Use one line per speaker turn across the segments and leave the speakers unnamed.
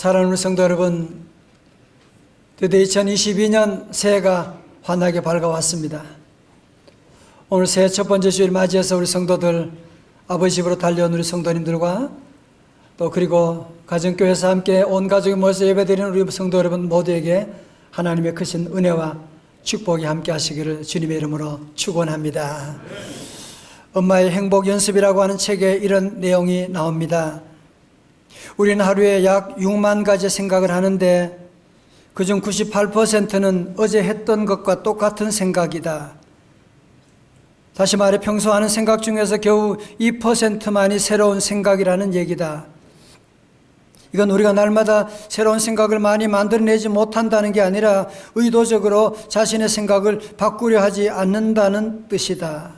사랑하는 성도 여러분, 드디어 2022년 새해가 환하게 밝아왔습니다. 오늘 새해 첫 번째 주일 맞이해서 우리 성도들, 아버지 집으로 달려온 우리 성도님들과 또 그리고 가정교회에서 함께 온 가족이 모여서 예배드리는 우리 성도 여러분 모두에게 하나님의 크신 은혜와 축복이 함께 하시기를 주님의 이름으로 축원합니다. 엄마의 행복 연습이라고 하는 책에 이런 내용이 나옵니다. 우리는 하루에 약 6만 가지 생각을 하는데 그중 98%는 어제 했던 것과 똑같은 생각이다. 다시 말해 평소 하는 생각 중에서 겨우 2%만이 새로운 생각이라는 얘기다. 이건 우리가 날마다 새로운 생각을 많이 만들어내지 못한다는 게 아니라 의도적으로 자신의 생각을 바꾸려 하지 않는다는 뜻이다.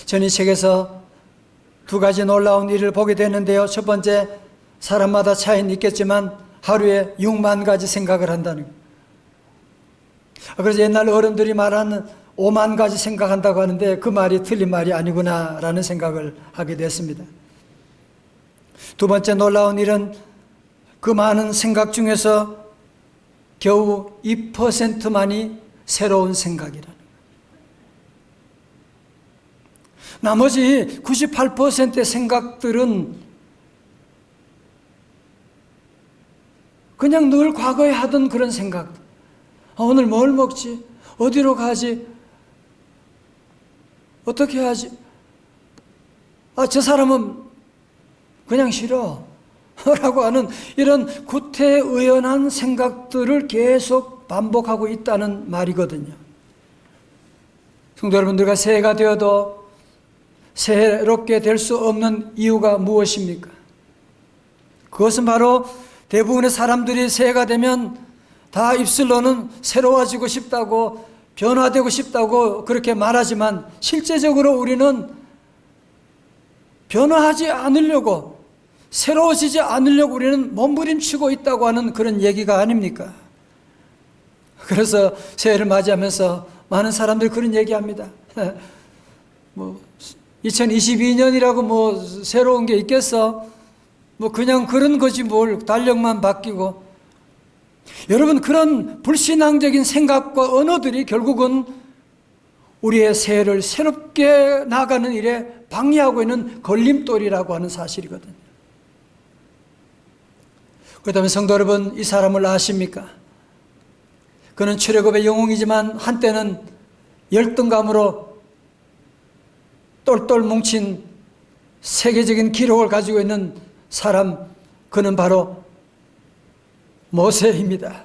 저는 이 책에서 두 가지 놀라운 일을 보게 됐는데요. 첫 번째, 사람마다 차이는 있겠지만 하루에 6만 가지 생각을 한다는 거예요. 그래서 옛날 어른들이 말하는 5만 가지 생각한다고 하는데 그 말이 틀린 말이 아니구나 라는 생각을 하게 됐습니다. 두 번째 놀라운 일은 그 많은 생각 중에서 겨우 2%만이 새로운 생각이라는 거예요. 나머지 98%의 생각들은 그냥 늘 과거에 하던 그런 생각. 오늘 뭘 먹지? 어디로 가지? 어떻게 하지? 저 사람은 그냥 싫어 라고 하는 이런 구태의연한 생각들을 계속 반복하고 있다는 말이거든요. 성도 여러분들과 새해가 되어도 새롭게 될 수 없는 이유가 무엇입니까? 그것은 바로 대부분의 사람들이 새해가 되면 다 입술로는 새로워지고 싶다고, 변화되고 싶다고 그렇게 말하지만 실제적으로 우리는 변화하지 않으려고, 새로워지지 않으려고 우리는 몸부림치고 있다고 하는 그런 얘기가 아닙니까? 그래서 새해를 맞이하면서 많은 사람들이 그런 얘기합니다. 2022년이라고 새로운 게 있겠어? 그냥 그런 거지 뭘, 달력만 바뀌고. 여러분, 그런 불신앙적인 생각과 언어들이 결국은 우리의 새해를 새롭게 나가는 일에 방해하고 있는 걸림돌이라고 하는 사실이거든요. 그렇다면 성도 여러분, 이 사람을 아십니까? 그는 출애굽의 영웅이지만 한때는 열등감으로 똘똘 뭉친 세계적인 기록을 가지고 있는 사람, 그는 바로 모세입니다.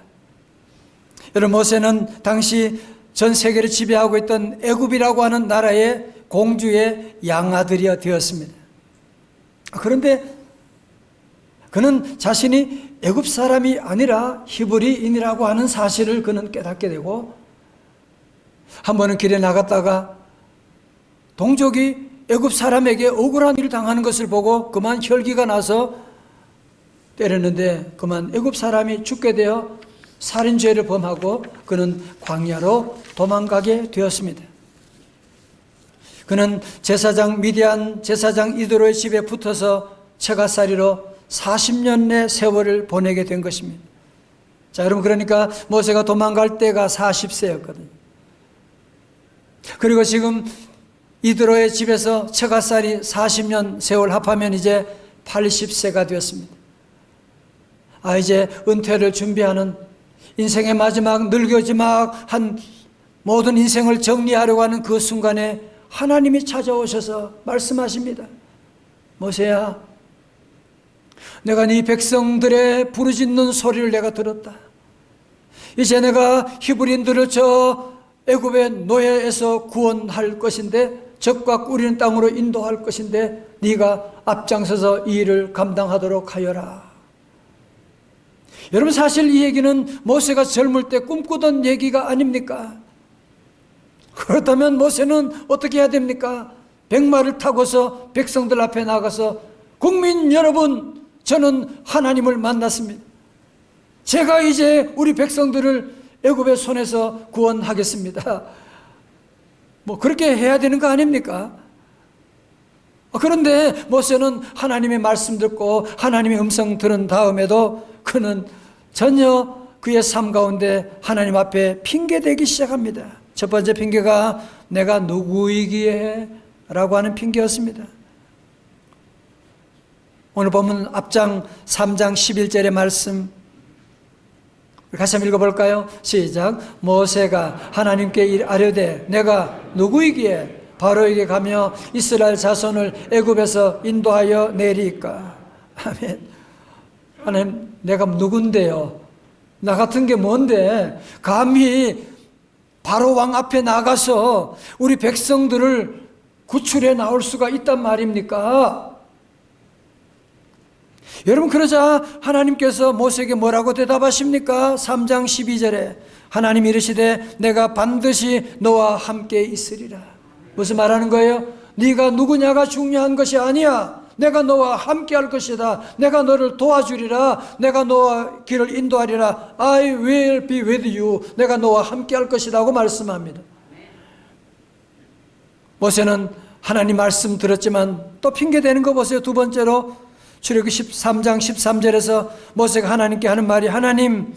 여러분, 모세는 당시 전 세계를 지배하고 있던 애굽이라고 하는 나라의 공주의 양아들이 되었습니다. 그런데 그는 자신이 애굽 사람이 아니라 히브리인이라고 하는 사실을 그는 깨닫게 되고, 한 번은 길에 나갔다가 동족이 애굽 사람에게 억울한 일을 당하는 것을 보고 그만 혈기가 나서 때렸는데 그만 애굽 사람이 죽게 되어 살인죄를 범하고 그는 광야로 도망가게 되었습니다. 그는 제사장 미디안 제사장 이드로의 집에 붙어서 처갓살이로 40년의 세월을 보내게 된 것입니다. 자, 여러분, 그러니까 모세가 도망갈 때가 40세였거든요. 그리고 지금 이드로의 집에서 처갓살이 40년 세월 합하면 이제 80세가 되었습니다. 이제 은퇴를 준비하는, 인생의 마지막 늙어지막한 모든 인생을 정리하려고 하는 그 순간에 하나님이 찾아오셔서 말씀하십니다. 모세야, 내가 네 백성들의 부르짖는 소리를 내가 들었다. 이제 내가 히브리인들을 저 애굽의 노예에서 구원할 것인데, 적과 꾸리는 땅으로 인도할 것인데 네가 앞장서서 이 일을 감당하도록 하여라. 여러분, 사실 이 얘기는 모세가 젊을 때 꿈꾸던 얘기가 아닙니까? 그렇다면 모세는 어떻게 해야 됩니까? 백마를 타고서 백성들 앞에 나가서, 국민 여러분, 저는 하나님을 만났습니다. 제가 이제 우리 백성들을 애굽의 손에서 구원하겠습니다. 그렇게 해야 되는 거 아닙니까? 그런데 모세는 하나님의 말씀 듣고 하나님의 음성 들은 다음에도 그는 전혀 그의 삶 가운데 하나님 앞에 핑계대기 시작합니다. 첫 번째 핑계가 내가 누구이기에 라고 하는 핑계였습니다. 오늘 보면 앞장 3장 11절의 말씀 같이 한번 읽어볼까요? 시작. 모세가 하나님께 아뢰되 내가 누구이기에 바로에게 가며 이스라엘 자손을 애굽에서 인도하여 내리까. 아멘. 하나님, 내가 누군데요? 나 같은 게 뭔데 감히 바로 왕 앞에 나가서 우리 백성들을 구출해 나올 수가 있단 말입니까? 여러분, 그러자 하나님께서 모세에게 뭐라고 대답하십니까? 3장 12절에 하나님 이르시되 내가 반드시 너와 함께 있으리라. 무슨 말하는 거예요? 네가 누구냐가 중요한 것이 아니야. 내가 너와 함께 할 것이다. 내가 너를 도와주리라. 내가 너와 길을 인도하리라. I will be with you. 내가 너와 함께 할 것이다 하고 말씀합니다. 모세는 하나님 말씀 들었지만 또 핑계대는 거 보세요. 두 번째로 출애굽기 13장 13절에서 모세가 하나님께 하는 말이 하나님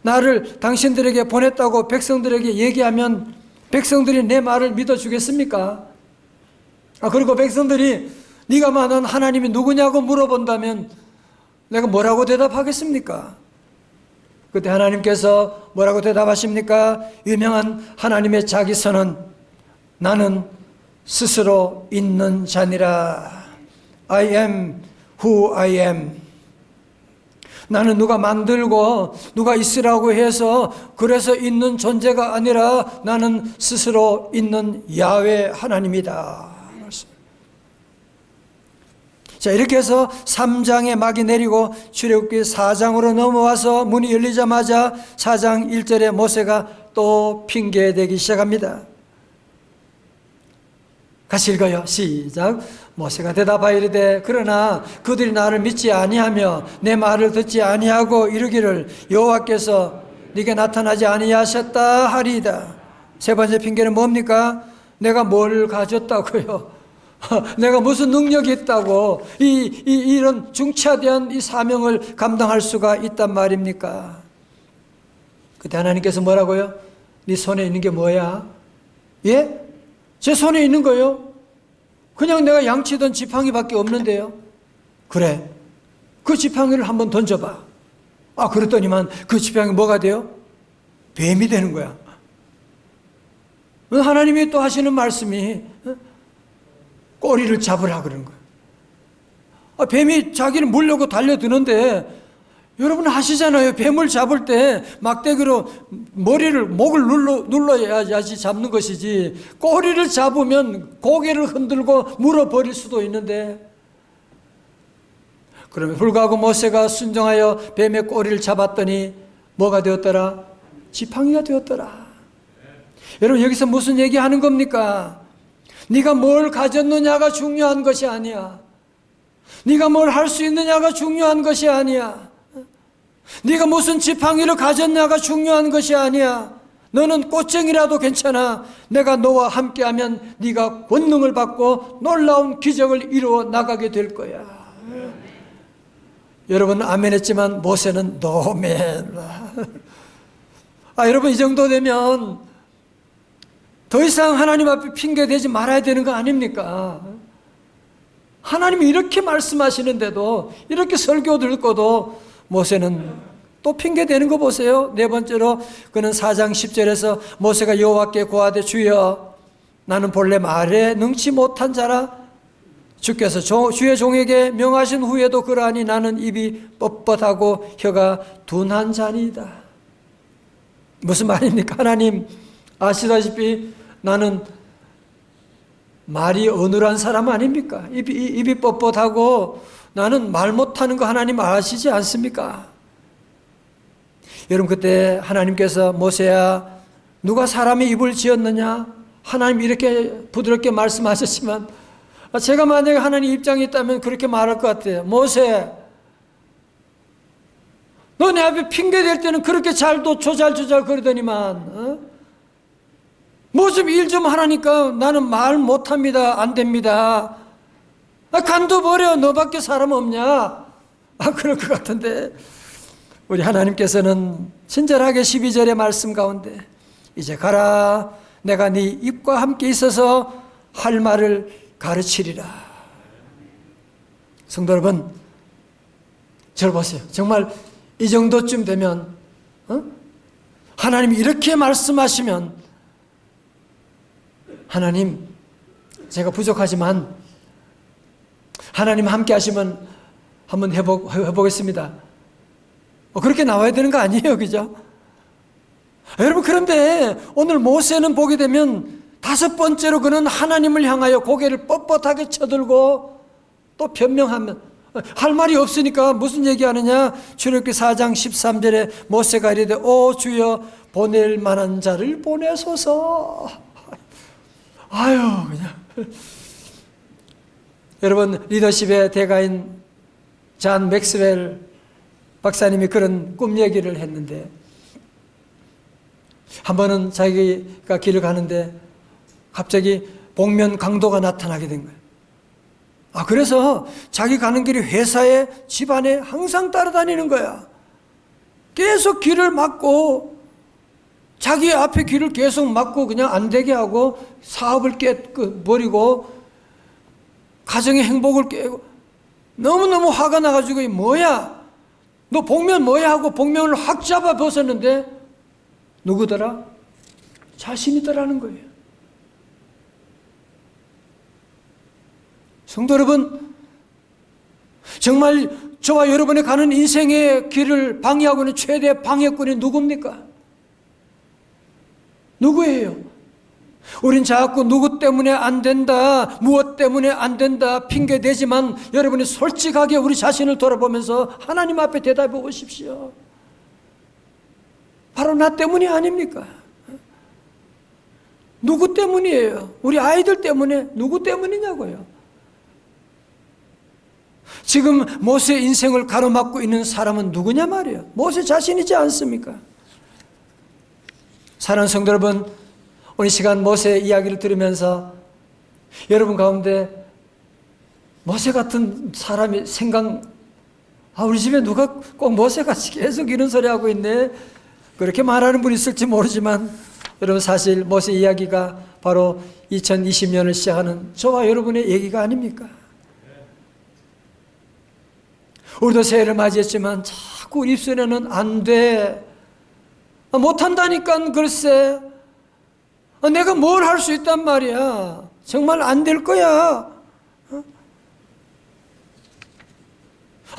나를 당신들에게 보냈다고 백성들에게 얘기하면 백성들이 내 말을 믿어주겠습니까? 그리고 백성들이 네가 말하는 하나님이 누구냐고 물어본다면 내가 뭐라고 대답하겠습니까? 그때 하나님께서 뭐라고 대답하십니까? 유명한 하나님의 자기선언 나는 스스로 있는 자니라. I am who I am. 나는 누가 만들고 누가 있으라고 해서 그래서 있는 존재가 아니라 나는 스스로 있는 야훼 하나님이다. 자, 이렇게 해서 3장에 막이 내리고 출애굽기 4장으로 넘어와서 문이 열리자마자 4장 1절에 모세가 또 핑계대기 시작합니다. 같이 읽어요. 시작. 모세가 대답하여 이르되 그러나 그들이 나를 믿지 아니하며 내 말을 듣지 아니하고 이르기를 여호와께서 네게 나타나지 아니하셨다 하리이다. 세 번째 핑계는 뭡니까? 내가 뭘 가졌다고요? 내가 무슨 능력이 있다고 이런 중차대한 이 사명을 감당할 수가 있단 말입니까? 그때 하나님께서 뭐라고요? 네 손에 있는 게 뭐야? 예? 제 손에 있는 거요? 그냥 내가 양치던 지팡이밖에 없는데요. 그래, 그 지팡이를 한번 던져봐. 그랬더니만 그 지팡이 뭐가 돼요? 뱀이 되는 거야. 하나님이 또 하시는 말씀이 꼬리를 잡으라 그러는 거예요. 뱀이 자기를 물려고 달려드는데 여러분 하시잖아요. 뱀을 잡을 때 막대기로 목을 눌러야지 잡는 것이지 꼬리를 잡으면 고개를 흔들고 물어버릴 수도 있는데 그러면 불구하고 모세가 순종하여 뱀의 꼬리를 잡았더니 뭐가 되었더라? 지팡이가 되었더라. 여러분 여기서 무슨 얘기하는 겁니까? 네가 뭘 가졌느냐가 중요한 것이 아니야. 네가 뭘 할 수 있느냐가 중요한 것이 아니야. 네가 무슨 지팡이를 가졌냐가 중요한 것이 아니야. 너는 꽃쟁이라도 괜찮아. 내가 너와 함께하면 네가 권능을 받고 놀라운 기적을 이루어 나가게 될 거야. 여러분 아멘 했지만 모세는 노멘. 여러분 이 정도 되면 더 이상 하나님 앞에 핑계대지 말아야 되는 거 아닙니까? 하나님이 이렇게 말씀하시는데도 이렇게 설교 듣고도 모세는 또 핑계대는 거 보세요. 네 번째로 그는 4장 10절에서 모세가 여호와께 고하되 주여 나는 본래 말에 능치 못한 자라 주께서 주의 종에게 명하신 후에도 그러하니 나는 입이 뻣뻣하고 혀가 둔한 자니이다. 무슨 말입니까? 하나님 아시다시피 나는 말이 어눌한 사람 아닙니까? 입이 뻣뻣하고 나는 말 못하는 거 하나님 아시지 않습니까? 여러분 그때 하나님께서 모세야 누가 사람의 입을 지었느냐? 하나님 이렇게 부드럽게 말씀하셨지만 제가 만약에 하나님 입장에 있다면 그렇게 말할 것 같아요. 모세 너 내 앞에 핑계 댈 때는 그렇게 잘도 조잘조잘 거리더니만 뭐 좀 일 좀 하라니까 나는 말 못합니다. 안 됩니다. 간둬버려. 너밖에 사람 없냐? 그럴 것 같은데 우리 하나님께서는 친절하게 12절의 말씀 가운데 이제 가라. 내가 네 입과 함께 있어서 할 말을 가르치리라. 성도 여러분, 저를 보세요. 정말 이 정도쯤 되면 하나님이 이렇게 말씀하시면 하나님, 제가 부족하지만 하나님 함께 하시면 한번 해보겠습니다. 그렇게 나와야 되는 거 아니에요, 그죠? 여러분, 그런데 오늘 모세는 보게 되면 5번째로 그는 하나님을 향하여 고개를 뻣뻣하게 쳐들고 또 변명하면 할 말이 없으니까 무슨 얘기하느냐? 출애굽기 4장 13절에 모세가 이르되 오 주여 보낼 만한 자를 보내소서. 아유, 그냥 여러분, 리더십의 대가인 잔 맥스웰 박사님이 그런 꿈 얘기를 했는데, 한 번은 자기가 길을 가는데 갑자기 복면 강도가 나타나게 된 거예요. 그래서 자기 가는 길이 회사에 집안에 항상 따라다니는 거야. 계속 길을 막고, 자기 앞에 길을 계속 막고 그냥 안 되게 하고 사업을 깨버리고 가정의 행복을 깨고, 너무너무 화가 나가지고 뭐야? 너 복면 뭐야? 하고 복면을 확 잡아 벗었는데 누구더라? 자신이더라는 거예요. 성도 여러분, 정말 저와 여러분이 가는 인생의 길을 방해하고 있는 최대 방해꾼이 누굽니까? 누구예요? 우린 자꾸 누구 때문에 안 된다, 무엇 때문에 안 된다 핑계 대지만 여러분이 솔직하게 우리 자신을 돌아보면서 하나님 앞에 대답해 보십시오. 바로 나 때문이 아닙니까? 누구 때문이에요? 우리 아이들 때문에? 누구 때문이냐고요? 지금 모세 인생을 가로막고 있는 사람은 누구냐 말이에요? 모세 자신이지 않습니까? 사랑하는 성도 여러분, 오늘 시간 모세 이야기를 들으면서 여러분 가운데 모세 같은 사람이 우리 집에 누가 꼭 모세같이 계속 이런 소리 하고 있네, 그렇게 말하는 분이 있을지 모르지만, 여러분 사실 모세 이야기가 바로 2020년을 시작하는 저와 여러분의 얘기가 아닙니까? 우리도 새해를 맞이했지만 자꾸 입술에는 안 돼, 못한다니까, 글쎄, 내가 뭘 할 수 있단 말이야, 정말 안 될 거야.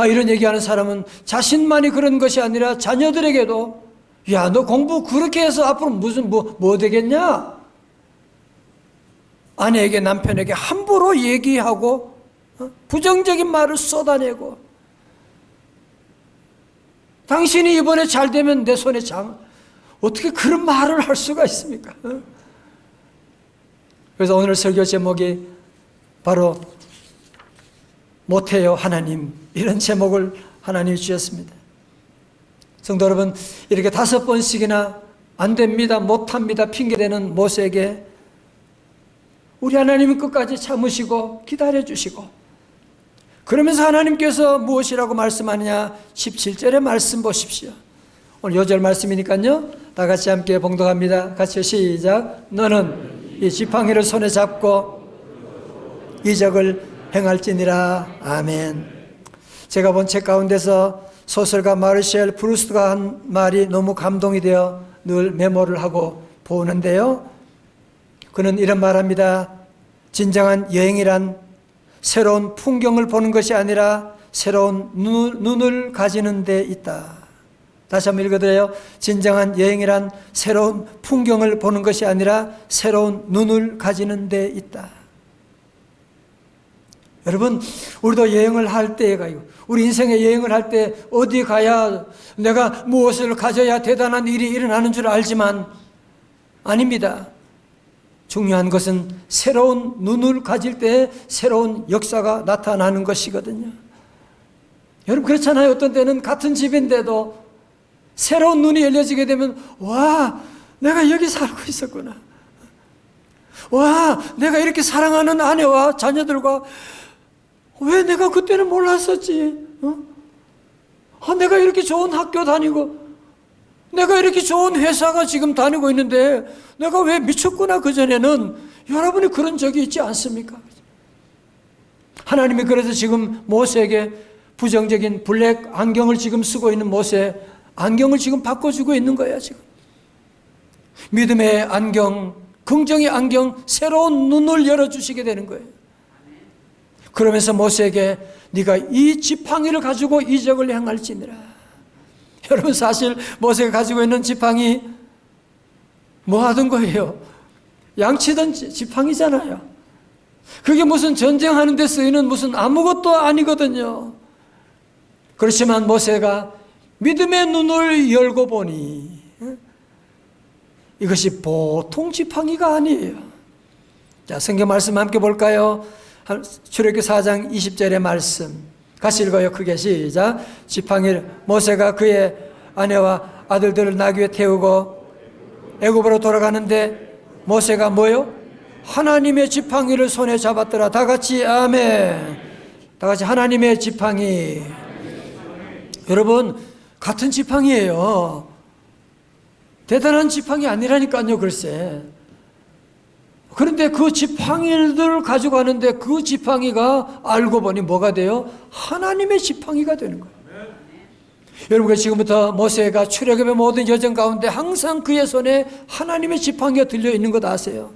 이런 얘기하는 사람은 자신만이 그런 것이 아니라 자녀들에게도, 야, 너 공부 그렇게 해서 앞으로 무슨 뭐 되겠냐? 아내에게, 남편에게 함부로 얘기하고 부정적인 말을 쏟아내고, 당신이 이번에 잘 되면 내 손에 어떻게 그런 말을 할 수가 있습니까? 그래서 오늘 설교 제목이 바로 못해요 하나님, 이런 제목을 하나님이 주셨습니다. 성도 여러분, 이렇게 5번씩이나 안 됩니다, 못합니다 핑계대는 모세에게 우리 하나님은 끝까지 참으시고 기다려주시고, 그러면서 하나님께서 무엇이라고 말씀하느냐? 17절의 말씀 보십시오. 오늘 요절 말씀이니까요, 다 같이 함께 봉독합니다. 같이 시작. 너는 이 지팡이를 손에 잡고 이적을 행할지니라. 아멘. 제가 본 책 가운데서 소설가 마르셀 프루스트가 한 말이 너무 감동이 되어 늘 메모를 하고 보는데요, 그는 이런 말합니다. 진정한 여행이란 새로운 풍경을 보는 것이 아니라 새로운 눈을 가지는 데 있다. 다시 한번 읽어드려요. 진정한 여행이란 새로운 풍경을 보는 것이 아니라 새로운 눈을 가지는 데 있다. 여러분, 우리도 여행을 할 때가 있고, 우리 인생의 여행을 할 때 어디 가야 내가 무엇을 가져야 대단한 일이 일어나는 줄 알지만 아닙니다. 중요한 것은 새로운 눈을 가질 때 새로운 역사가 나타나는 것이거든요. 여러분 그렇잖아요. 어떤 때는 같은 집인데도 새로운 눈이 열려지게 되면, 와, 내가 여기 살고 있었구나. 와, 내가 이렇게 사랑하는 아내와 자녀들과 왜 내가 그때는 몰랐었지? 내가 이렇게 좋은 학교 다니고 내가 이렇게 좋은 회사가 지금 다니고 있는데 내가 왜 미쳤구나. 그전에는 여러분이 그런 적이 있지 않습니까? 하나님이 그래서 지금 모세에게 부정적인 블랙 안경을 지금 쓰고 있는 모세 안경을 지금 바꿔주고 있는 거야. 지금 믿음의 안경, 긍정의 안경, 새로운 눈을 열어주시게 되는 거예요. 그러면서 모세에게 네가 이 지팡이를 가지고 이적을 행할지니라. 여러분, 사실 모세가 가지고 있는 지팡이 뭐 하던 거예요? 양치던 지팡이잖아요. 그게 무슨 전쟁하는 데 쓰이는 무슨 아무것도 아니거든요. 그렇지만 모세가 믿음의 눈을 열고 보니 이것이 보통 지팡이가 아니에요. 자, 성경 말씀 함께 볼까요? 출애굽기 4장 20절의 말씀 같이 읽어요. 크게 시작. 지팡이를 모세가 그의 아내와 아들들을 나귀에 태우고 애굽으로 돌아가는데 모세가 뭐요? 하나님의 지팡이를 손에 잡았더라. 다 같이 아멘. 다 같이 하나님의 지팡이. 여러분, 같은 지팡이에요. 대단한 지팡이 아니라니까요. 글쎄. 그런데 그 지팡이를 가지고 가는데 그 지팡이가 알고 보니 뭐가 돼요? 하나님의 지팡이가 되는 거예요. 여러분, 지금부터 모세가 출애굽의 모든 여정 가운데 항상 그의 손에 하나님의 지팡이가 들려 있는 것 아세요?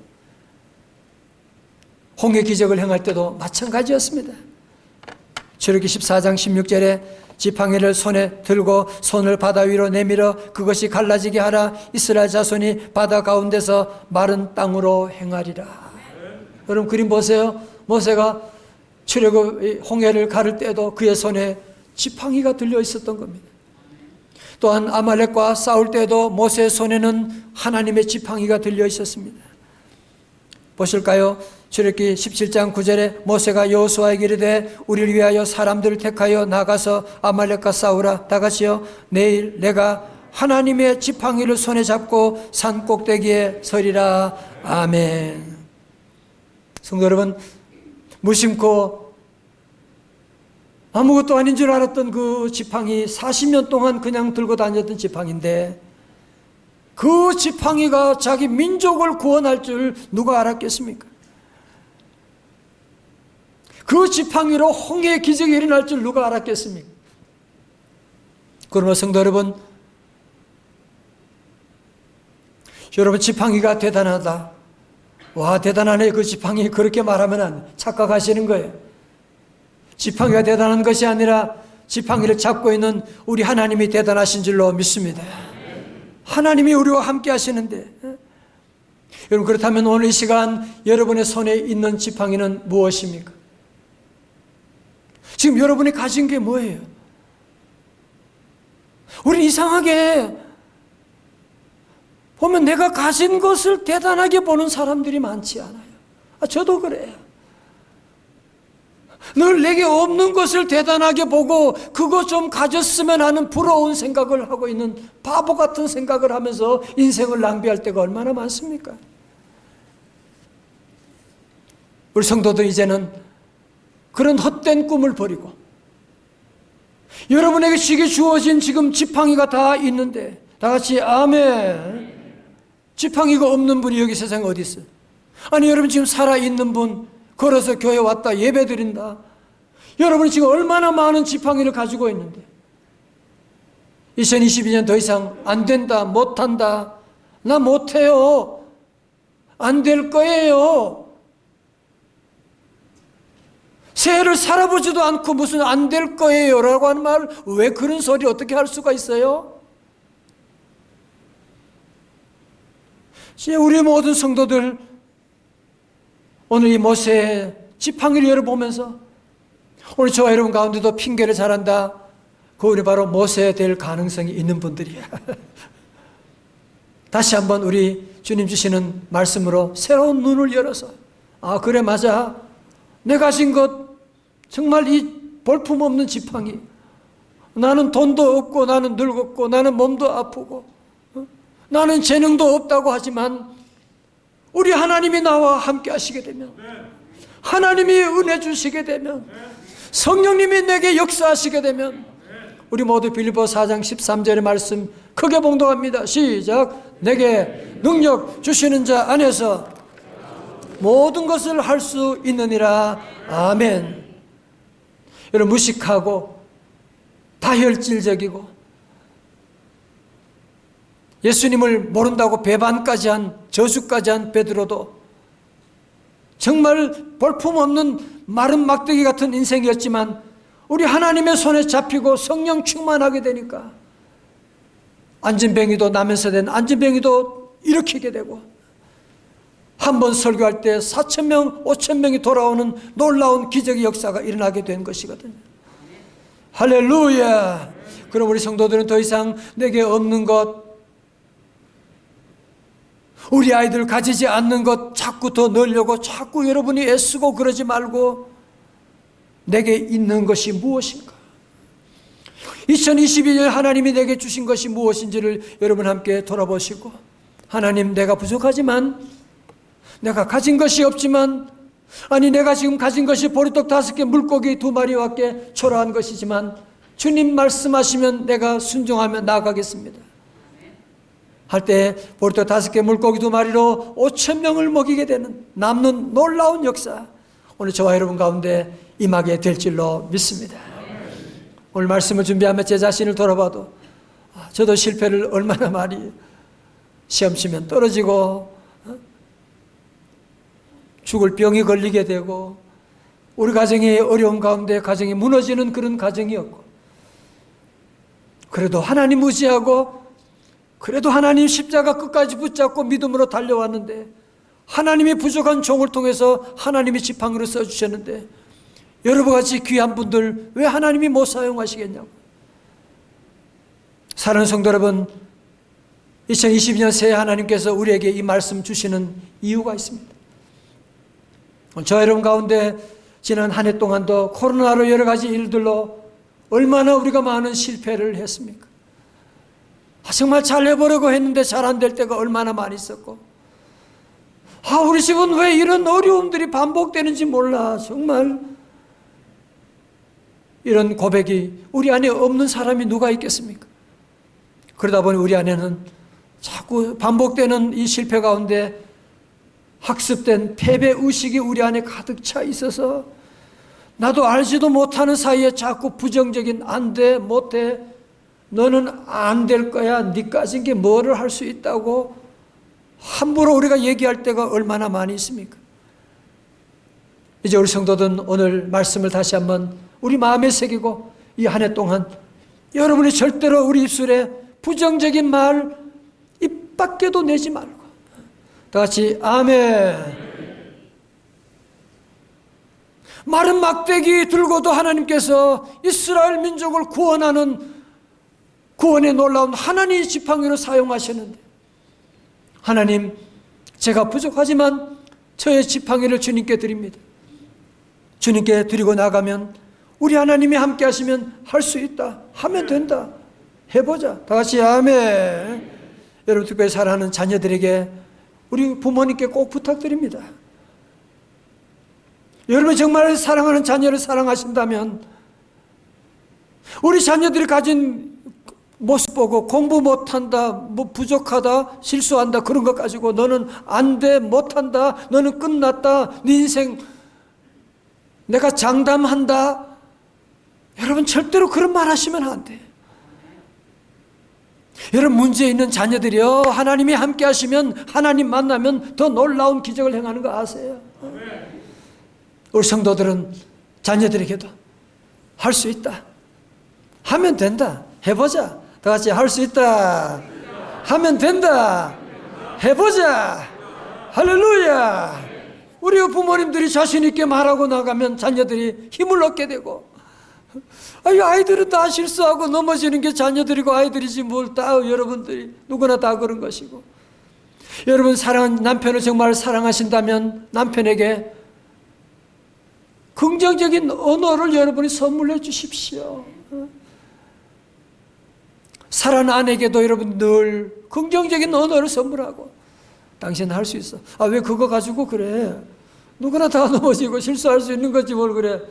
홍해 기적을 행할 때도 마찬가지였습니다. 출애굽기 14장 16절에 지팡이를 손에 들고 손을 바다 위로 내밀어 그것이 갈라지게 하라. 이스라엘 자손이 바다 가운데서 마른 땅으로 행하리라. 여러분, 그림 보세요. 모세가 출애굽 홍해를 가를 때도 그의 손에 지팡이가 들려 있었던 겁니다. 또한 아말렉과 싸울 때도 모세의 손에는 하나님의 지팡이가 들려 있었습니다. 보실까요? 출애굽기 17장 9절에 모세가 여호수아에게 이르되 우리를 위하여 사람들을 택하여 나가서 아말렉과 싸우라. 다 같이요. 내일 내가 하나님의 지팡이를 손에 잡고 산 꼭대기에 서리라. 아멘. 성도 여러분, 무심코 아무것도 아닌 줄 알았던 그 지팡이, 40년 동안 그냥 들고 다녔던 지팡이인데 그 지팡이가 자기 민족을 구원할 줄 누가 알았겠습니까? 그 지팡이로 홍해의 기적이 일어날 줄 누가 알았겠습니까? 그러므로 성도 여러분, 여러분 지팡이가 대단하다. 와, 대단하네. 그 지팡이 그렇게 말하면 착각하시는 거예요. 지팡이가 대단한 것이 아니라 지팡이를 잡고 있는 우리 하나님이 대단하신 줄로 믿습니다. 하나님이 우리와 함께 하시는데, 여러분, 그렇다면 오늘 이 시간 여러분의 손에 있는 지팡이는 무엇입니까? 지금 여러분이 가진 게 뭐예요? 우린 이상하게 보면 내가 가진 것을 대단하게 보는 사람들이 많지 않아요. 저도 그래요. 늘 내게 없는 것을 대단하게 보고 그거 좀 가졌으면 하는 부러운 생각을 하고 있는 바보 같은 생각을 하면서 인생을 낭비할 때가 얼마나 많습니까? 우리 성도들 이제는 그런 헛된 꿈을 버리고 여러분에게 지게 주어진 지금 지팡이가 다 있는데 다 같이 아멘. 지팡이가 없는 분이 여기 세상에 어디 있어요? 아니, 여러분 지금 살아있는 분, 걸어서 교회 왔다 예배 드린다, 여러분이 지금 얼마나 많은 지팡이를 가지고 있는데 2022년 더 이상 안 된다, 못한다, 나 못해요, 안 될 거예요, 새해를 살아보지도 않고 무슨 안 될 거예요 라고 하는 말, 왜 그런 소리 어떻게 할 수가 있어요? 우리 모든 성도들 오늘 이 모세의 지팡이를 열어보면서 오늘 저와 여러분 가운데도 핑계를 잘한다, 그분이 바로 모세 될 가능성이 있는 분들이야. 다시 한번 우리 주님 주시는 말씀으로 새로운 눈을 열어서, 아 그래 맞아, 내가 가진 것 정말 이 볼품없는 지팡이, 나는 돈도 없고 나는 늙었고 나는 몸도 아프고 나는 재능도 없다고 하지만 우리 하나님이 나와 함께 하시게 되면, 하나님이 은혜 주시게 되면, 성령님이 내게 역사하시게 되면, 우리 모두 빌립보 4장 13절의 말씀 크게 봉독합니다. 시작. 내게 능력 주시는 자 안에서 모든 것을 할 수 있느니라. 아멘. 여러분, 무식하고 다혈질적이고 예수님을 모른다고 배반까지 한, 저주까지 한 베드로도 정말 볼품없는 마른 막대기 같은 인생이었지만 우리 하나님의 손에 잡히고 성령 충만하게 되니까 안진뱅이도, 남에서 된 안진뱅이도 일으키게 되고, 한 번 설교할 때 4,000명, 5,000명이 돌아오는 놀라운 기적의 역사가 일어나게 된 것이거든요. 할렐루야. 그럼 우리 성도들은 더 이상 내게 없는 것, 우리 아이들 가지지 않는 것 자꾸 더 넣으려고 자꾸 여러분이 애쓰고 그러지 말고, 내게 있는 것이 무엇인가? 2022년 하나님이 내게 주신 것이 무엇인지를 여러분 함께 돌아보시고, 하나님, 내가 부족하지만, 내가 가진 것이 없지만, 아니 내가 지금 가진 것이 보리떡 5개, 물고기 2마리밖에 초라한 것이지만 주님 말씀하시면 내가 순종하며 나아가겠습니다 할 때 보리떡 5개, 물고기 2마리로 5,000명을 먹이게 되는 남는 놀라운 역사, 오늘 저와 여러분 가운데 임하게 될 줄로 믿습니다. 오늘 말씀을 준비하며 제 자신을 돌아봐도 저도 실패를 얼마나 많이, 시험 치면 떨어지고 죽을 병이 걸리게 되고, 우리 가정이 어려운 가운데 가정이 무너지는 그런 가정이었고, 그래도 하나님 의지하고, 그래도 하나님 십자가 끝까지 붙잡고 믿음으로 달려왔는데, 하나님이 부족한 종을 통해서 하나님이 지팡이로 써주셨는데, 여러분같이 귀한 분들 왜 하나님이 못 사용하시겠냐고. 사랑하는 성도 여러분, 2022년 새해 하나님께서 우리에게 이 말씀 주시는 이유가 있습니다. 저 여러분 가운데 지난 한 해 동안도 코로나로 여러 가지 일들로 얼마나 우리가 많은 실패를 했습니까? 정말 잘 해보려고 했는데 잘 안 될 때가 얼마나 많이 있었고, 우리 집은 왜 이런 어려움들이 반복되는지 몰라. 정말 이런 고백이 우리 안에 없는 사람이 누가 있겠습니까? 그러다 보니 우리 안에는 자꾸 반복되는 이 실패 가운데 학습된 패배 의식이 우리 안에 가득 차 있어서 나도 알지도 못하는 사이에 자꾸 부정적인 안 돼, 못해, 너는 안 될 거야, 네 가진 게 뭐를 할 수 있다고 함부로 우리가 얘기할 때가 얼마나 많이 있습니까? 이제 우리 성도들은 오늘 말씀을 다시 한번 우리 마음에 새기고, 이 한 해 동안 여러분이 절대로 우리 입술에 부정적인 말 입 밖에도 내지 말고, 다 같이 아멘. 마른 막대기 들고도 하나님께서 이스라엘 민족을 구원하는 구원의 놀라운 하나님의 지팡이로 사용하셨는데, 하나님, 제가 부족하지만 저의 지팡이를 주님께 드립니다. 주님께 드리고 나가면 우리 하나님이 함께 하시면 할 수 있다, 하면 된다, 해보자. 다 같이 아멘. 여러분, 특별히 사랑하는 자녀들에게, 우리 부모님께 꼭 부탁드립니다. 여러분이 정말 사랑하는 자녀를 사랑하신다면 우리 자녀들이 가진 모습 보고 공부 못한다, 뭐 부족하다, 실수한다, 그런 것 가지고 너는 안 돼, 못한다, 너는 끝났다, 네 인생 내가 장담한다, 여러분 절대로 그런 말 하시면 안 돼. 여러분, 문제 있는 자녀들이요, 하나님이 함께 하시면, 하나님 만나면 더 놀라운 기적을 행하는 거 아세요? 우리 성도들은 자녀들에게도 할 수 있다, 하면 된다, 해보자. 다 같이 할 수 있다, 하면 된다, 해보자. 할렐루야. 우리 부모님들이 자신 있게 말하고 나가면 자녀들이 힘을 얻게 되고, 아이들은 다 실수하고 넘어지는 게 자녀들이고 아이들이지 뭘 다, 여러분들이 누구나 다 그런 것이고, 여러분 남편을 정말 사랑하신다면 남편에게 긍정적인 언어를 여러분이 선물해 주십시오. 사랑하는 아내에게도 여러분 늘 긍정적인 언어를 선물하고, 당신 할 수 있어. 아, 왜 그거 가지고 그래? 누구나 다 넘어지고 실수할 수 있는 거지 뭘 그래.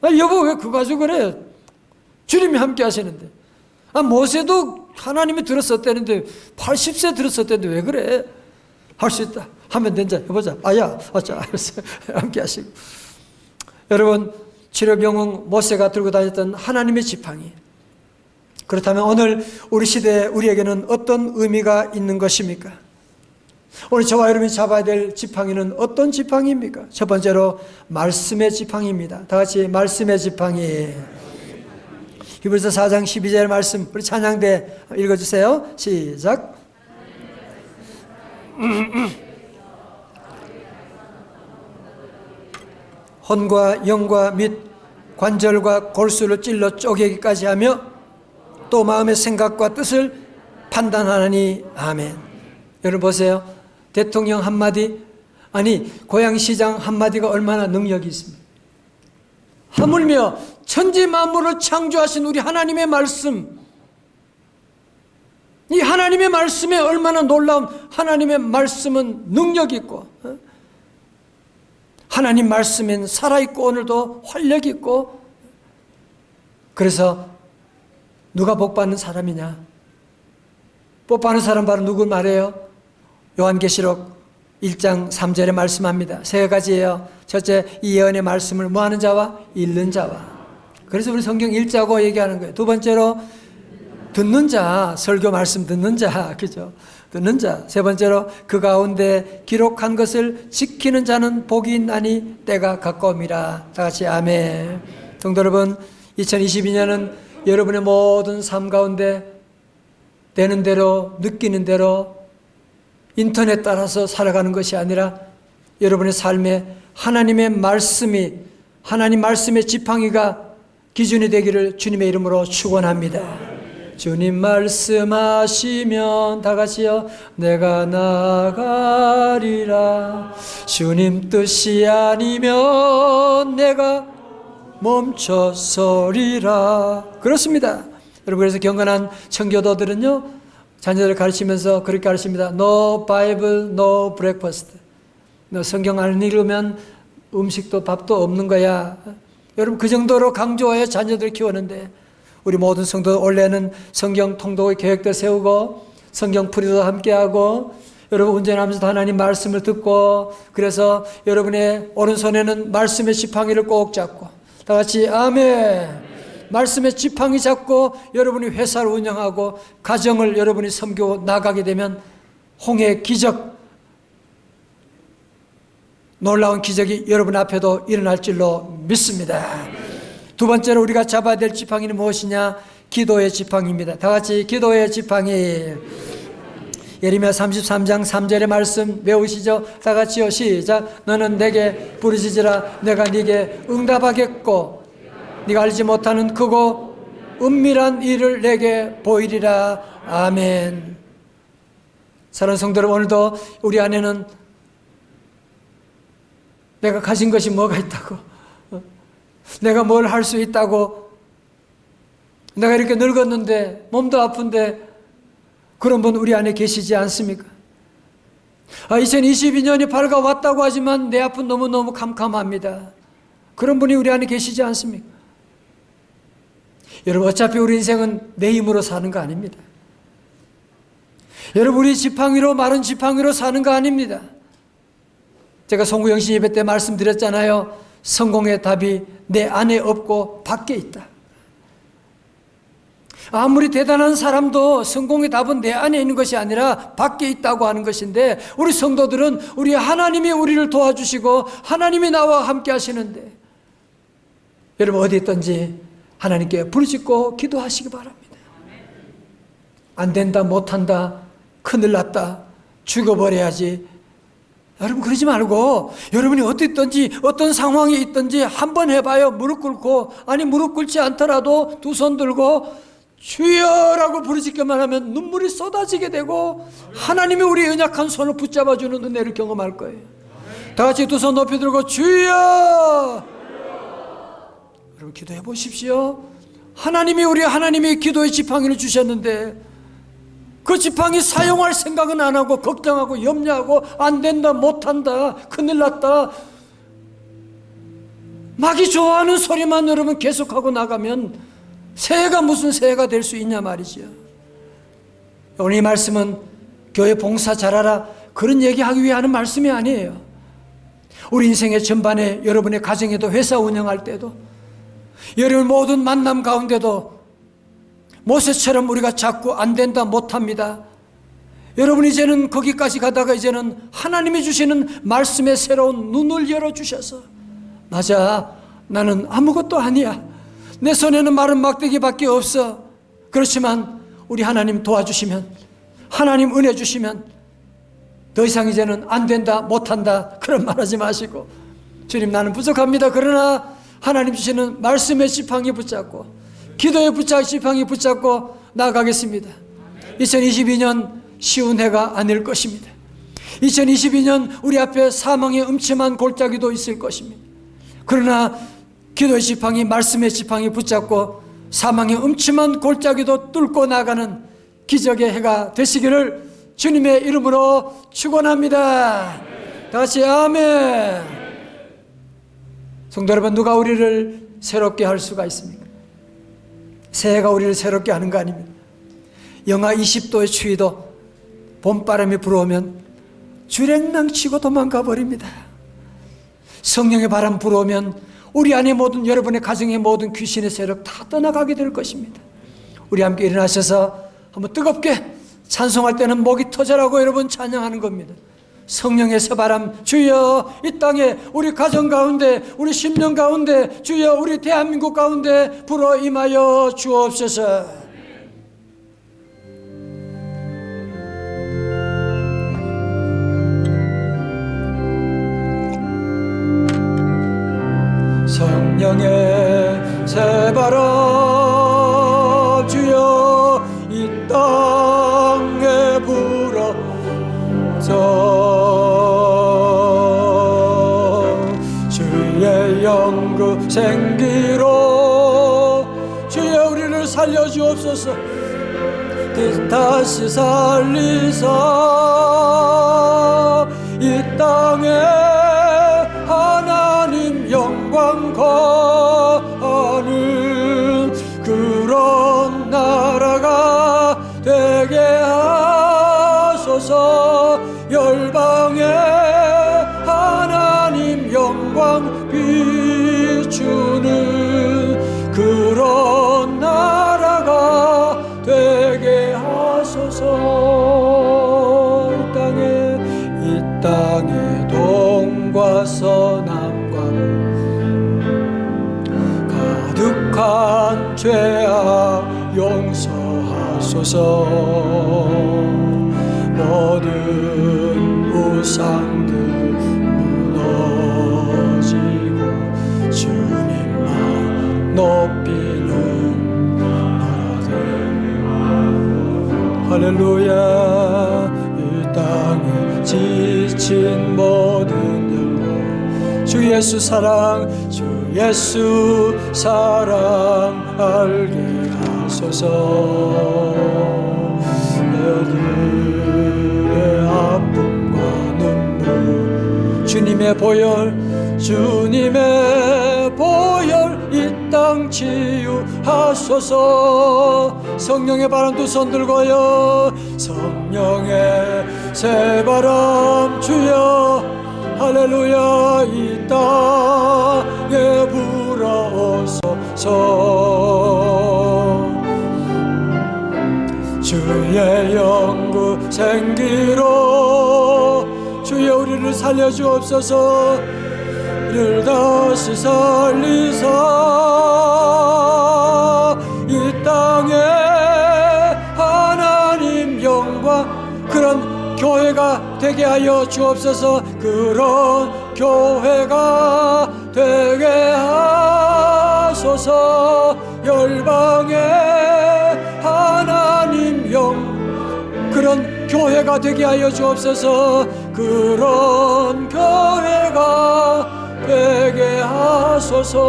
아, 여보 왜 그거 가지고 그래? 주님이 함께 하시는데. 아, 모세도 하나님이 들었었다는데 80세 들었었다는데 왜 그래? 할 수 있다. 하면 된자 해보자. 아야, 자, 알았어. 함께 하시고. 여러분, 치료병은 모세가 들고 다녔던 하나님의 지팡이. 그렇다면 오늘 우리 시대에 우리에게는 어떤 의미가 있는 것입니까? 오늘 저와 여러분이 잡아야 될 지팡이는 어떤 지팡이입니까? 첫 번째로 말씀의 지팡이입니다. 다 같이 말씀의 지팡이. 히브리서 4장 12절 말씀 우리 찬양대 읽어주세요. 시작. 혼과 영과 및 관절과 골수를 찔러 쪼개기까지 하며 또 마음의 생각과 뜻을 판단하나니. 아멘. 여러분 보세요. 대통령 한마디, 아니 고향시장 한마디가 얼마나 능력이 있습니까? 하물며 천지 만물을 창조하신 우리 하나님의 말씀, 이 하나님의 말씀에 얼마나 놀라운, 하나님의 말씀은 능력이 있고 하나님 말씀엔 살아있고 오늘도 활력이 있고. 그래서 누가 복받는 사람이냐? 복받는 사람 바로 누구 말이에요? 요한계시록 1장 3절에 말씀합니다. 세 가지예요. 첫째, 이 예언의 말씀을 뭐하는 자와? 읽는 자와. 그래서 우리 성경 읽자고 얘기하는 거예요. 두 번째로 듣는 자, 설교 말씀 듣는 자, 그죠? 듣는 자. 세 번째로 그 가운데 기록한 것을 지키는 자는 복이 있나니 때가 가까움이라. 다 같이 아멘. 성도 여러분, 2022년은 여러분의 모든 삶 가운데 되는 대로, 느끼는 대로 인터넷 따라서 살아가는 것이 아니라 여러분의 삶에 하나님의 말씀이, 하나님 말씀의 지팡이가 기준이 되기를 주님의 이름으로 축원합니다. 주님 말씀하시면 다 같이요. 내가 나가리라. 주님 뜻이 아니면 내가 멈춰서리라. 그렇습니다. 여러분, 그래서 경건한 청교도들은요, 자녀들을 가르치면서 그렇게 가르칩니다. No Bible, no breakfast. 너 성경 안 읽으면 음식도 밥도 없는 거야. 여러분, 그 정도로 강조하여 자녀들 키우는데, 우리 모든 성도 올해는 성경 통독의 계획도 세우고 성경 풀이도 함께하고, 여러분 운전하면서도 하나님 말씀을 듣고, 그래서 여러분의 오른손에는 말씀의 지팡이를 꼭 잡고, 다 같이 아멘. 말씀의 지팡이 잡고 여러분이 회사를 운영하고 가정을 여러분이 섬기고 나가게 되면 홍해의 기적, 놀라운 기적이 여러분 앞에도 일어날 줄로 믿습니다. 두 번째로 우리가 잡아야 될 지팡이는 무엇이냐? 기도의 지팡이입니다. 다 같이 기도의 지팡이. 예레미야 33장 3절의 말씀 외우시죠? 다 같이요. 시작. 너는 내게 부르짖으라. 내가 네게 응답하겠고 네가 알지 못하는 크고 은밀한 일을 내게 보이리라. 아멘. 사랑하는 성도 여러분, 오늘도 우리 안에는 내가 가진 것이 뭐가 있다고, 내가 뭘 할 수 있다고, 내가 이렇게 늙었는데 몸도 아픈데 그런 분 우리 안에 계시지 않습니까? 2022년이 밝아왔다고 하지만 내 앞은 너무너무 캄캄합니다. 그런 분이 우리 안에 계시지 않습니까? 여러분, 어차피 우리 인생은 내 힘으로 사는 거 아닙니다. 여러분, 우리 지팡이로, 마른 지팡이로 사는 거 아닙니다. 제가 송구영신 예배 때 말씀드렸잖아요. 성공의 답이 내 안에 없고 밖에 있다. 아무리 대단한 사람도 성공의 답은 내 안에 있는 것이 아니라 밖에 있다고 하는 것인데, 우리 성도들은 우리 하나님이 우리를 도와주시고 하나님이 나와 함께 하시는데, 여러분 어디 있든지 하나님께 부르짖고 기도하시기 바랍니다. 안 된다, 못한다, 큰일 났다, 죽어버려야지. 여러분 그러지 말고 여러분이 어디 있든지 어떤 상황이 있든지 한번 해봐요. 무릎 꿇고, 아니 무릎 꿇지 않더라도 두 손 들고 주여라고 부르짖기만 하면 눈물이 쏟아지게 되고 하나님이 우리 연약한 손을 붙잡아주는 은혜를 경험할 거예요. 다 같이 두 손 높이 들고 주여! 여러분 기도해 보십시오. 하나님이 기도의 지팡이를 주셨는데 그 지팡이 사용할 생각은 안 하고 걱정하고 염려하고 안 된다, 못한다, 큰일 났다, 마귀 좋아하는 소리만 여러분 계속하고 나가면 새해가 무슨 새해가 될 수 있냐 말이죠. 오늘 이 말씀은 교회 봉사 잘하라 그런 얘기하기 위해 하는 말씀이 아니에요. 우리 인생의 전반에, 여러분의 가정에도, 회사 운영할 때도, 여러분 모든 만남 가운데도 모세처럼 우리가 자꾸 안 된다, 못합니다. 여러분 이제는 거기까지 가다가 이제는 하나님이 주시는 말씀의 새로운 눈을 열어주셔서, 맞아, 나는 아무것도 아니야, 내 손에는 마른 막대기밖에 없어. 그렇지만 우리 하나님 도와주시면, 하나님 은혜 주시면 더 이상 이제는 안 된다, 못한다 그런 말 하지 마시고, 주님 나는 부족합니다. 그러나 하나님 주시는 말씀의 지팡이 붙잡고, 기도의 지팡이 붙잡고 나아가겠습니다. 2022년 쉬운 해가 아닐 것입니다. 2022년 우리 앞에 사망의 음침한 골짜기도 있을 것입니다. 그러나 기도의 지팡이, 말씀의 지팡이 붙잡고 사망의 음침한 골짜기도 뚫고 나가는 기적의 해가 되시기를 주님의 이름으로 축원합니다. 다 같이 아멘. 성도 여러분, 누가 우리를 새롭게 할 수가 있습니까? 새해가 우리를 새롭게 하는 거 아닙니다. 영하 20도의 추위도 봄바람이 불어오면 주랭랑 치고 도망가 버립니다. 성령의 바람 불어오면 우리 안에 모든, 여러분의 가정의 모든 귀신의 세력 다 떠나가게 될 것입니다. 우리 함께 일어나셔서 한번 뜨겁게 찬송할 때는 목이 터져라고 여러분 찬양하는 겁니다. 성령의 새바람, 주여 이 땅에 우리 가정 가운데, 우리 심령 가운데, 주여 우리 대한민국 가운데 불어 임하여 주옵소서. 성령의 새바람, 주여 이 땅에 불어서 주의 영그 생기로 주여 우리를 살려주옵소서. 다시 살리사 이 땅에 하나님 영광 거하는 그런 나라가 되게 하소서. 열방에 하나님 영광 비추는 그런 나라가 되게 하소서. 이 땅에 동과 서남과 가득한 죄악 용서하소서. 모든 우상들 무너지고 주님만 높이는 나라 되게 할렐루야. 이 땅에 지친 모든 영혼 주 예수 사랑, 주 예수 사랑 알게 하소서. 너희의 아픔과 눈물 주님의 보혈, 주님의 보혈 이 땅 치유하소서. 성령의 바람 두 손 들고요. 성령의 새바람 주여 할렐루야. 이 땅에 불어오소서. 주의 영구 생기로 주여 우리를 살려주옵소서. 우리를 다시 살리사 이 땅에 하나님 영광 그런 교회가 되게 하여 주옵소서. 그런 교회가 되게 하소서. 열방에 하나님 그런 교회가 되게 하여 주옵소서. 그런 교회가 되게 하소서.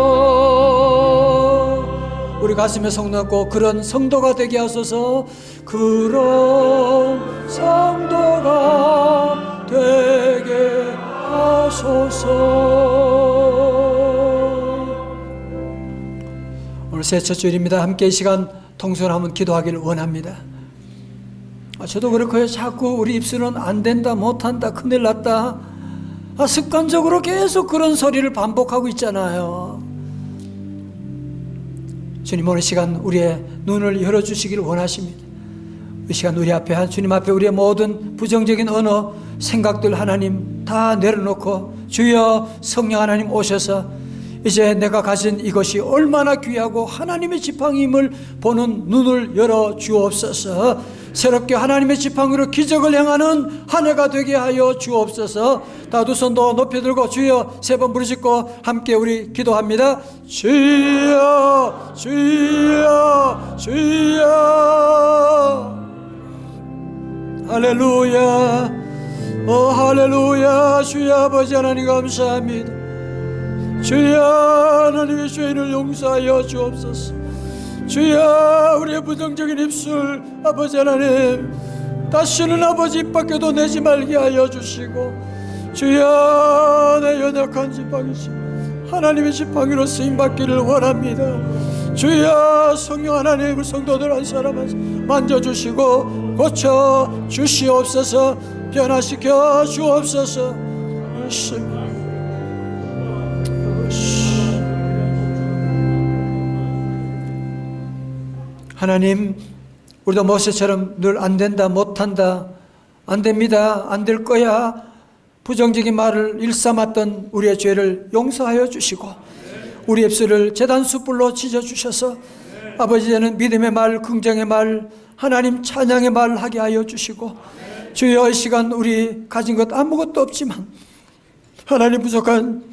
우리 가슴에 성놓고 그런 성도가 되게 하소서. 그런 성도가 되게 하소서. 오늘 새 첫 주일입니다. 함께 이 시간 통성을 한번 기도하기를 원합니다. 저도 그렇고요. 자꾸 우리 입술은 안 된다, 못한다, 큰일 났다, 습관적으로 계속 그런 소리를 반복하고 있잖아요. 주님, 오늘 시간 우리의 눈을 열어주시기를 원하십니다. 이 시간 우리 앞에, 주님 앞에 우리의 모든 부정적인 언어, 생각들 하나님 다 내려놓고 주여 성령 하나님 오셔서 이제 내가 가진 이것이 얼마나 귀하고 하나님의 지팡임을 보는 눈을 열어 주옵소서. 새롭게 하나님의 지팡이로 기적을 행하는 한 해가 되게 하여 주옵소서. 다 두 손도 높이 들고 주여 세 번 부르짖고 함께 우리 기도합니다. 주여 주여 주여. 할렐루야, 할렐루야. 주여 아버지 하나님 감사합니다. 주여 하나님의 죄인을 용서하여 주옵소서. 주여 우리의 부정적인 입술 아버지 하나님 다시는 아버지 입 밖에도 내지 말게 하여 주시고, 주여 내 연약한 지팡이 하나님의 지팡이로 쓰임받기를 원합니다. 주여 성령 하나님 성도들 한 사람 한 사람 만져주시고 고쳐 주시옵소서. 변화시켜 주옵소서. 하나님, 우리도 모세처럼 늘 안 된다, 못한다, 안 됩니다, 안 될 거야, 부정적인 말을 일삼았던 우리의 죄를 용서하여 주시고, 우리 입술을 제단 숯불로 지져주셔서 아버지는 믿음의 말, 긍정의 말, 하나님 찬양의 말 하게 하여 주시고, 주여 이 시간 우리 가진 것 아무것도 없지만 하나님 부족한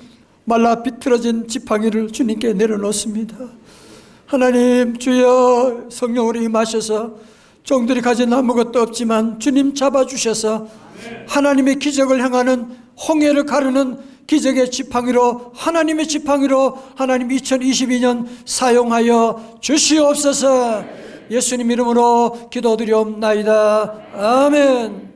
말라 비틀어진 지팡이를 주님께 내려놓습니다. 하나님 주여 성령으로 임하셔서 종들이 가진 아무것도 없지만 주님 잡아주셔서 하나님의 기적을 행하는 홍해를 가르는 기적의 지팡이로, 하나님의 지팡이로 하나님 2022년 사용하여 주시옵소서. 예수님 이름으로 기도드리옵나이다. 아멘.